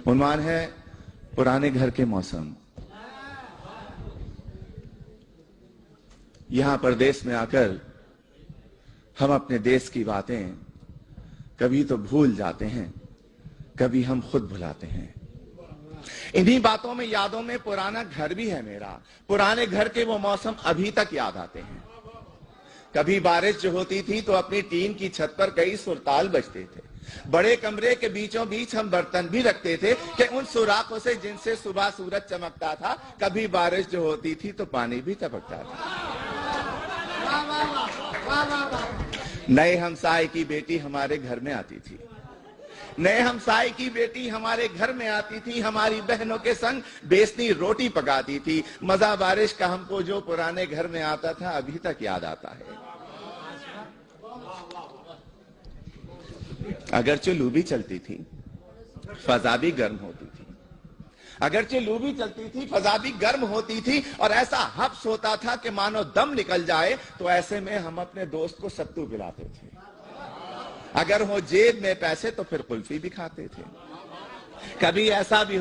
उन्वान है पुराने घर के मौसम। यहां परदेश में आकर हम अपने देश की बातें कभी तो भूल जाते हैं, कभी हम खुद भुलाते हैं। इन्हीं बातों में, यादों में पुराना घर भी है मेरा। पुराने घर के वो मौसम अभी तक याद आते हैं। कभी बारिश जो होती थी तो अपनी टीन की छत पर कई सुरताल बजते थे। बड़े कमरे के बीचों बीच हम बर्तन भी रखते थे कि उन सुराखों से जिनसे सुबह सूरज चमकता था। कभी बारिश जो होती थी तो पानी भी टपकता था। नए हमसाए की बेटी हमारे घर में आती थी। नए हमसाए की बेटी हमारे घर में आती थी, हमारी बहनों के संग बेसनी रोटी पकाती थी। मजा बारिश का हमको जो पुराने घर में आता था अभी तक याद आता है। अगरचे लू भी चलती थी, फजा भी गर्म होती थी। अगरचे लू भी चलती थी, फजा भी गर्म होती थी और ऐसा हब्स होता था कि मानो दम निकल जाए। तो ऐसे में हम अपने दोस्त को सत्तू पिलाते थे। अगर हो जेब में पैसे तो फिर कुल्फी भी खाते थे। कभी ऐसा भी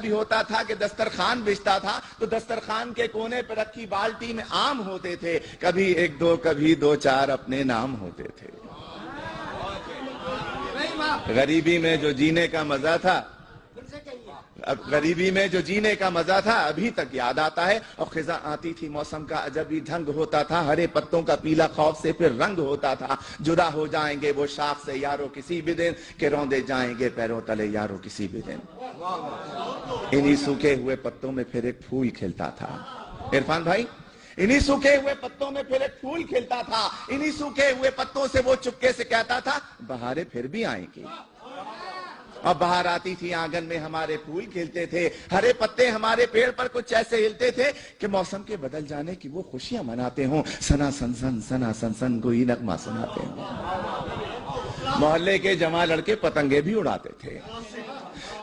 होता था कि दस्तरखान बिछता था तो दस्तरखान के कोने पर रखी बाल्टी में आम होते थे। कभी एक दो, कभी दो चार अपने नाम होते थे। गरीबी में जो जीने का मजा था, गरीबी में जो जीने का मजा था अभी तक याद आता है। और खिजा आती थी, मौसम का अजब ही ढंग होता था। हरे पत्तों का पीला खौफ से फिर रंग होता था। जुदा हो जाएंगे वो शाख से यारों किसी भी दिन, के रौंदे जाएंगे पैरों तले यारों किसी भी दिन। इन्हीं सूखे हुए पत्तों में फिर एक फूल खिलता था। इरफान भाई, इन्हीं सूखे हुए पत्तों में फिर एक फूल खिलता था। इन्हीं सूखे हुए पत्तों से वो चुपके से कहता था, बहारें फिर भी आएंगी। और बाहर आती थी, आंगन में हमारे फूल खिलते थे। हरे पत्ते हमारे पेड़ पर कुछ ऐसे हिलते थे कि मौसम के बदल जाने की वो खुशियां मनाते हों। सना सन कोई नगमा सुनाते हों। मोहल्ले के जमा लड़के पतंगे भी उड़ाते थे।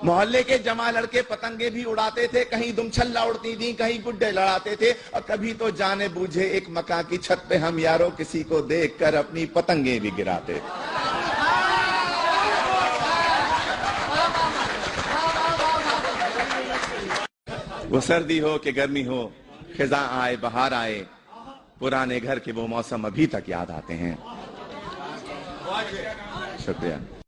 मोहल्ले के जमा लड़के पतंगे भी उड़ाते थे। कहीं दुमछल्ला उड़ती थी, कहीं गुड्डे लड़ाते थे। और कभी तो जाने बूझे एक मकान की छत पे हम यारों किसी को देखकर अपनी पतंगे भी गिराते थे। वो सर्दी हो कि गर्मी हो, खिजा आए बहार आए, पुराने घर के वो मौसम अभी तक याद आते हैं। शुक्रिया।